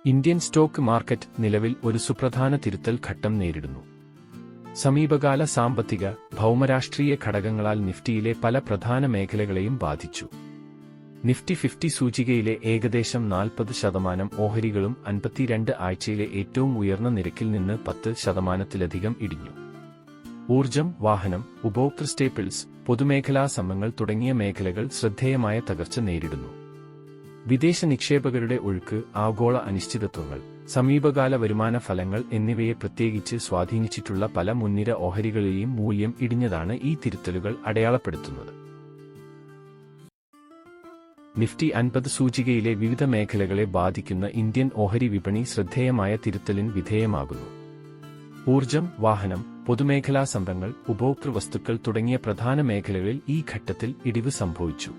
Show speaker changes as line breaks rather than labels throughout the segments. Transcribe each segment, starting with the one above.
Indian stock market നിലവിൽ ഒരു സുപ്രധാന തിരുത്തൽ ഘട്ടം നേരിടുന്നു. സമീപകാല സാമ്പത്തിക, ഭൗമരാഷ്ട്രീയ ഘടകങ്ങളാൽ നിഫ്റ്റിയിലെ പല പ്രധാന മേഖലകളെയും ബാധിച്ചു. നിഫ്റ്റി 50 സൂചികയിലെ ഏകദേശം 40% ഓഹരികളും 52 ആഴ്ചയിലെ ഏറ്റവും ഉയർന്ന നിരക്കിൽ നിന്ന് 10%-ലധികം ഇടിഞ്ഞു. ഊർജ്ജം, വാഹനം, ഉപഭോക്തൃ സ്റ്റേപ്പിൾസ്, പൊതുമേഖലാ സംഘങ്ങൾ തുടങ്ങിയ മേഖലകൾ ശ്രദ്ധേയമായ തകർച്ച നേരിടുന്നു. വിദേശ നിക്ഷേപകരുടെ ഒഴുക്ക്, ആഗോള അനിശ്ചിതത്വങ്ങൾ, സമീപകാല വരുമാന ഫലങ്ങൾ എന്നിവയെ പ്രത്യേകിച്ച് സ്വാധീനിച്ചിട്ടുള്ള പല മുൻനിര ഓഹരികളെയും മൂല്യം ഇടിഞ്ഞതാണ് ഈ തിരുത്തലുകൾ അടയാളപ്പെടുത്തുന്നത്. നിഫ്റ്റി 50 സൂചികയിലെ വിവിധ മേഖലകളെ ബാധിക്കുന്ന ഇന്ത്യൻ ഓഹരി വിപണി ശ്രദ്ധേയമായ തിരുത്തലിന് വിധേയമാകുന്നു. ഊർജ്ജം, വാഹനം, പൊതുമേഖലാ സംരംഭങ്ങൾ, ഉപഭോക്തൃ വസ്തുക്കൾ തുടങ്ങിയ പ്രധാന മേഖലകളിൽ ഈ ഘട്ടത്തിൽ ഇടിവ് സംഭവിച്ചു.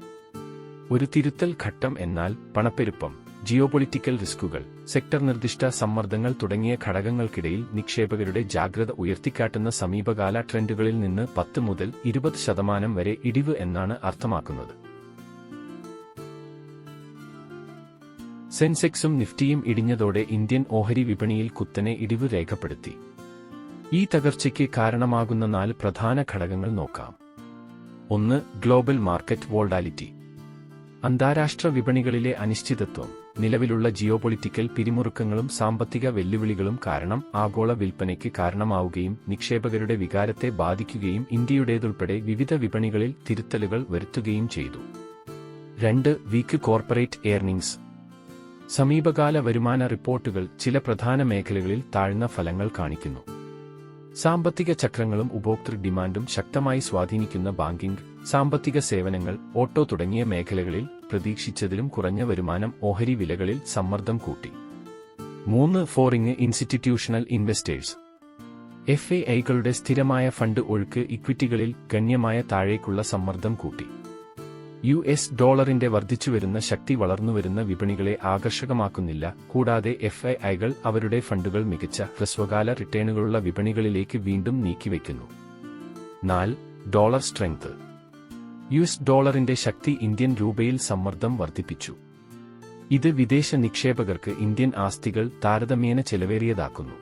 ഒരു തിരുത്തൽ ഘട്ടം എന്നാൽ പണപ്പെരുപ്പം, ജിയോപൊളിറ്റിക്കൽ റിസ്കുകൾ, സെക്ടർ നിർദ്ദിഷ്ട സമ്മർദ്ദങ്ങൾ തുടങ്ങിയ ഘടകങ്ങൾക്കിടയിൽ നിക്ഷേപകരുടെ ജാഗ്രത ഉയർത്തിക്കാട്ടുന്ന സമീപകാല ട്രെൻഡുകളിൽ നിന്ന് 10 മുതൽ 20% വരെ ഇടിവ് എന്നാണ് അർത്ഥമാക്കുന്നത്. സെൻസെക്സും നിഫ്റ്റിയും ഇടിഞ്ഞതോടെ ഇന്ത്യൻ ഓഹരി വിപണിയിൽ കുത്തനെ ഇടിവ് രേഖപ്പെടുത്തി. ഈ തകർച്ചയ്ക്ക് കാരണമാകുന്ന 4 പ്രധാന ഘടകങ്ങൾ നോക്കാം. 1. Global market volatility. അന്താരാഷ്ട്ര വിപണികളിലെ അനിശ്ചിതത്വം, നിലവിലുള്ള ജിയോപൊളിറ്റിക്കൽ പിരിമുറുക്കങ്ങളും സാമ്പത്തിക വെല്ലുവിളികളും കാരണം ആഗോള വിൽപ്പനയ്ക്ക് കാരണമാവുകയും നിക്ഷേപകരുടെ വികാരത്തെ ബാധിക്കുകയും ഇന്ത്യയുടേതുൾപ്പെടെ വിവിധ വിപണികളിൽ തിരുത്തലുകൾ വരുത്തുകയും ചെയ്തു. 2. Week corporate earnings. സമീപകാല വരുമാന റിപ്പോർട്ടുകൾ ചില പ്രധാന മേഖലകളിൽ താഴ്ന്ന ഫലങ്ങൾ കാണിക്കുന്നു. സാമ്പത്തിക ചക്രങ്ങളും ഉപഭോക്തൃ ഡിമാൻഡും ശക്തമായി സ്വാധീനിക്കുന്ന ബാങ്കിംഗ്, സാമ്പത്തിക സേവനങ്ങൾ, ഓട്ടോ തുടങ്ങിയ മേഖലകളിൽ പ്രതീക്ഷിച്ചതിലും കുറഞ്ഞ വരുമാനം ഓഹരി വിലകളിൽ സമ്മർദ്ദം കൂട്ടി. 3. Foreign institutional investors. FIIകളുടെ സ്ഥിരമായ ഫണ്ട് ഒഴുക്ക് ഇക്വിറ്റികളിൽ ഗണ്യമായ താഴേക്കുള്ള സമ്മർദ്ദം കൂട്ടി. US ഡോളറിന്റെ വർദ്ധിച്ചുവരുന്ന ശക്തി വളർന്നുവരുന്ന വിപണികളെ ആകർഷകമാക്കുന്നില്ല, കൂടാതെ FIIകൾ അവരുടെ ഫണ്ടുകൾ മികച്ച ഹ്രസ്വകാല റിട്ടേണുകളുള്ള വിപണികളിലേക്ക് വീണ്ടും നീക്കിവയ്ക്കുന്നു. 4. Dollar strength. US ഡോളറിന്റെ ശക്തി ഇന്ത്യൻ രൂപയിൽ സമ്മർദ്ദം വർദ്ധിപ്പിച്ചു. ഇത് വിദേശ നിക്ഷേപകർക്ക് ഇന്ത്യൻ ആസ്തികൾ താരതമ്യേന ചെലവേറിയതാക്കുന്നു.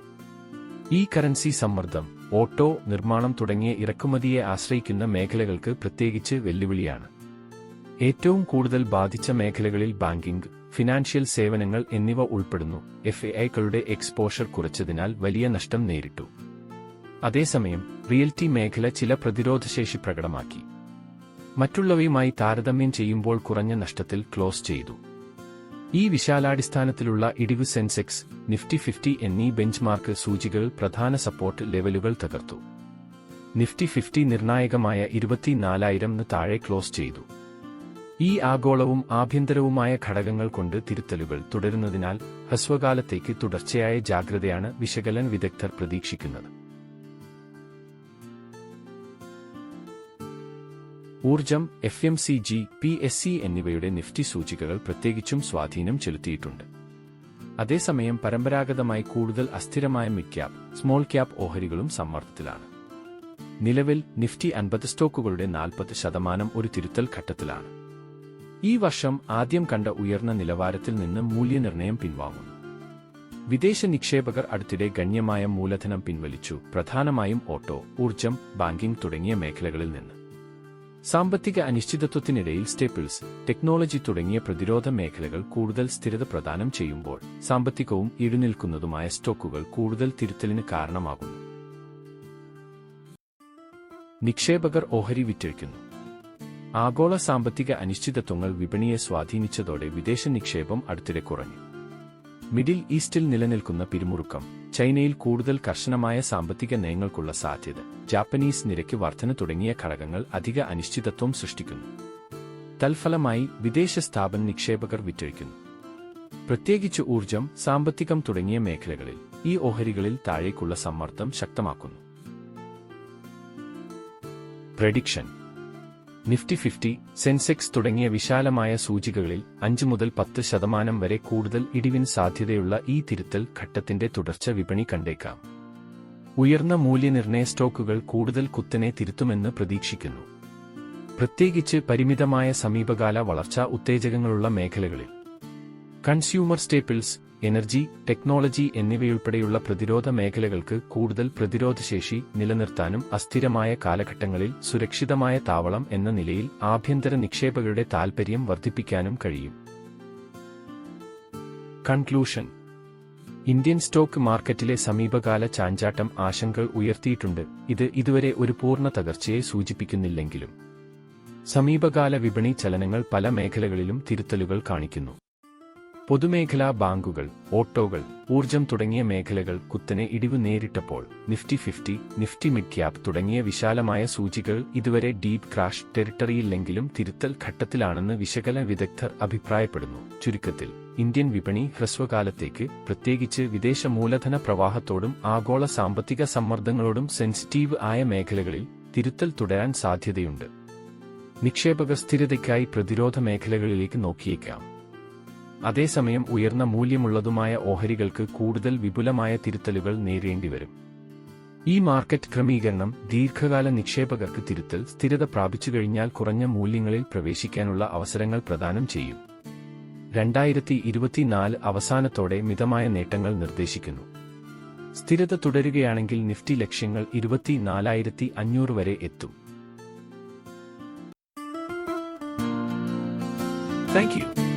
ഈ കറൻസി സമ്മർദ്ദം ഓട്ടോ, നിർമ്മാണം തുടങ്ങിയ ഇറക്കുമതിയെ ആശ്രയിക്കുന്ന മേഖലകൾക്ക് പ്രത്യേകിച്ച് വെല്ലുവിളിയാണ്. ഏറ്റവും കൂടുതൽ ബാധിച്ച മേഖലകളിൽ ബാങ്കിംഗ്, ഫിനാൻഷ്യൽ സേവനങ്ങൾ എന്നിവ ഉൾപ്പെടുന്നു. FIIകളുടെ എക്സ്പോഷർ കുറച്ചതിനാൽ വലിയ നഷ്ടം നേരിട്ടു. അതേസമയം റിയൽറ്റി മേഖല ചില പ്രതിരോധശേഷി പ്രകടമാക്കി. മറ്റുള്ളവയുമായി താരതമ്യം ചെയ്യുമ്പോൾ കുറഞ്ഞ നഷ്ടത്തിൽ ക്ലോസ് ചെയ്തു. ഈ വിശാലാടിസ്ഥാനത്തിലുള്ള ഇടിവ് സെൻസെക്സ്, നിഫ്റ്റി 50 എന്നീ ബെഞ്ച്മാർക്ക് സൂചികകൾ പ്രധാന സപ്പോർട്ട് ലെവലുകൾ തകർത്തു. നിഫ്റ്റി 50 നിർണായകമായ 24,000 താഴെ ക്ലോസ് ചെയ്തു. ഈ ആഗോളവും ആഭ്യന്തരവുമായ ഘടകങ്ങൾ കൊണ്ട് തിരുത്തലുകൾ തുടരുന്നതിനാൽ ഹ്രസ്വകാലത്തേക്ക് തുടർച്ചയായ ജാഗ്രതയാണ് വിശകലന വിദഗ്ധർ പ്രതീക്ഷിക്കുന്നത്. ഊർജ്ജം, FMCG, PSE എന്നിവയുടെ നിഫ്റ്റി സൂചികകൾ പ്രത്യേകിച്ചും സ്വാധീനം ചെലുത്തിയിട്ടുണ്ട്. അതേസമയം പരമ്പരാഗതമായി കൂടുതൽ അസ്ഥിരമായ മിഡ് ക്യാപ്, സ്മോൾ ക്യാപ് ഓഹരികളും സമ്മർദ്ദത്തിലാണ്. നിലവിൽ നിഫ്റ്റി 50 സ്റ്റോക്കുകളുടെ 40% ഒരു തിരുത്തൽ ഘട്ടത്തിലാണ്. ഈ വർഷം ആദ്യം കണ്ട ഉയർന്ന നിലവാരത്തിൽ നിന്ന് മൂല്യനിർണ്ണയം പിൻവാങ്ങുന്നു. വിദേശ നിക്ഷേപകർ അടുത്തിടെ ഗണ്യമായ മൂലധനം പിൻവലിച്ചു, പ്രധാനമായും ഓട്ടോ, ഊർജ്ജം, ബാങ്കിംഗ് തുടങ്ങിയ മേഖലകളിൽ നിന്ന്. സാമ്പത്തിക അനിശ്ചിതത്വത്തിനിടയിൽ സ്റ്റേപ്പിൾസ്, ടെക്നോളജി തുടങ്ങിയ പ്രതിരോധ മേഖലകൾ കൂടുതൽ സ്ഥിരത പ്രദാനം ചെയ്യുമ്പോൾ സാമ്പത്തികവും ഈടുനിൽക്കുന്നതുമായ സ്റ്റോക്കുകൾ കൂടുതൽ തിരുത്തലിന് കാരണമാകുന്നു. നിക്ഷേപകർ ഓഹരി വിറ്റഴിക്കുന്നു. ആഗോള സാമ്പത്തിക അനിശ്ചിതത്വങ്ങൾ വിപണിയെ സ്വാധീനിച്ചതോടെ വിദേശ നിക്ഷേപം അടുത്തിടെ കുറഞ്ഞു. മിഡിൽ ഈസ്റ്റിൽ നിലനിൽക്കുന്ന പിരിമുറുക്കം, ചൈനയിൽ കൂടുതൽ കർശനമായ സാമ്പത്തിക നയങ്ങൾക്കുള്ള സാധ്യത, ജാപ്പനീസ് നിരക്ക് വർധന തുടങ്ങിയ ഘടകങ്ങൾ അധിക അനിശ്ചിതത്വം സൃഷ്ടിക്കുന്നു. തൽഫലമായി വിദേശ സ്ഥാപന നിക്ഷേപകർ വിറ്റഴിക്കുന്നു. പ്രത്യേകിച്ച് ഊർജ്ജം, സാമ്പത്തികം തുടങ്ങിയ മേഖലകളിൽ ഈ ഓഹരികളിൽ താഴേക്കുള്ള സമ്മർദ്ദം ശക്തമാക്കുന്നു. പ്രഡിക്ഷൻ. നിഫ്റ്റി 50, സെൻസെക്സ് തുടങ്ങിയ വിശാലമായ സൂചികകളിൽ 5 മുതൽ 10% വരെ കൂടുതൽ ഇടിവിന് സാധ്യതയുള്ള ഈ തിരുത്തൽ ഘട്ടത്തിന്റെ തുടർച്ച വിപണി കണ്ടേക്കാം. ഉയർന്ന മൂല്യനിർണ്ണയ സ്റ്റോക്കുകൾ കൂടുതൽ കുത്തനെ തിരുത്തുമെന്ന് പ്രതീക്ഷിക്കുന്നു, പ്രത്യേകിച്ച് പരിമിതമായ സമീപകാല വളർച്ചാ ഉത്തേജകങ്ങളുള്ള മേഖലകളിൽ. കൺസ്യൂമർ സ്റ്റേപ്പിൾസ്, എനർജി, ടെക്നോളജി എന്നിവയുൾപ്പെടെയുള്ള പ്രതിരോധ മേഖലകൾക്ക് കൂടുതൽ പ്രതിരോധശേഷി നിലനിർത്താനും അസ്ഥിരമായ കാലഘട്ടങ്ങളിൽ സുരക്ഷിതമായ താവളം എന്ന നിലയിൽ ആഭ്യന്തര നിക്ഷേപകരുടെ താൽപ്പര്യം വർദ്ധിപ്പിക്കാനും കഴിയും. കൺക്ലൂഷൻ: ഇന്ത്യൻ സ്റ്റോക്ക് മാർക്കറ്റിലെ സമീപകാല ചാഞ്ചാട്ടം ആശങ്കകൾ ഉയർത്തിയിട്ടുണ്ട്. ഇത് ഇതുവരെ ഒരു പൂർണ്ണ തകർച്ചയെ സൂചിപ്പിക്കുന്നില്ലെങ്കിലും സമീപകാല വിപണി ചലനങ്ങൾ പല മേഖലകളിലും തിരുത്തലുകൾ കാണിക്കുന്നു. പൊതുമേഖലാ ബാങ്കുകൾ, ഓട്ടോകൾ, ഊർജം തുടങ്ങിയ മേഖലകൾ കുത്തനെ ഇടിവ് നേരിട്ടപ്പോൾ നിഫ്റ്റി 50, നിഫ്റ്റി മിഡ് ക്യാപ് തുടങ്ങിയ വിശാലമായ സൂചികൾ ഇതുവരെ ഡീപ് ക്രാഷ് ടെറിട്ടറിയില്ലെങ്കിലും തിരുത്തൽ ഘട്ടത്തിലാണെന്ന് വിശകലന വിദഗ്ധർ അഭിപ്രായപ്പെടുന്നു. ചുരുക്കത്തിൽ, ഇന്ത്യൻ വിപണി ഹ്രസ്വകാലത്തേക്ക്, പ്രത്യേകിച്ച് വിദേശ മൂലധന പ്രവാഹത്തോടും ആഗോള സാമ്പത്തിക സമ്മർദ്ദങ്ങളോടും സെൻസിറ്റീവ് ആയ മേഖലകളിൽ തിരുത്തൽ തുടരാൻ സാധ്യതയുണ്ട്. നിക്ഷേപകർ സ്ഥിരതയ്ക്കായി പ്രതിരോധ മേഖലകളിലേക്ക് നോക്കിയേക്കാം. അതേസമയം ഉയർന്ന മൂല്യമുള്ളതുമായ ഓഹരികൾക്ക് കൂടുതൽ വിപുലമായ തിരുത്തലുകൾ നേരിടേണ്ടിവരും. ഈ മാർക്കറ്റ് ക്രമീകരണം ദീർഘകാല നിക്ഷേപകർക്ക് തിരുത്തൽ സ്ഥിരത പ്രാപിച്ചുകഴിഞ്ഞാൽ കുറഞ്ഞ മൂല്യങ്ങളിൽ പ്രവേശിക്കാനുള്ള അവസരങ്ങൾ പ്രദാനം ചെയ്യും. 2024 അവസാനത്തോടെ മിതമായ നേട്ടങ്ങൾ നിർദ്ദേശിക്കുന്നു. സ്ഥിരത തുടരുകയാണെങ്കിൽ നിഫ്റ്റി ലക്ഷ്യങ്ങൾ 24,500 വരെ എത്തും. Thank you.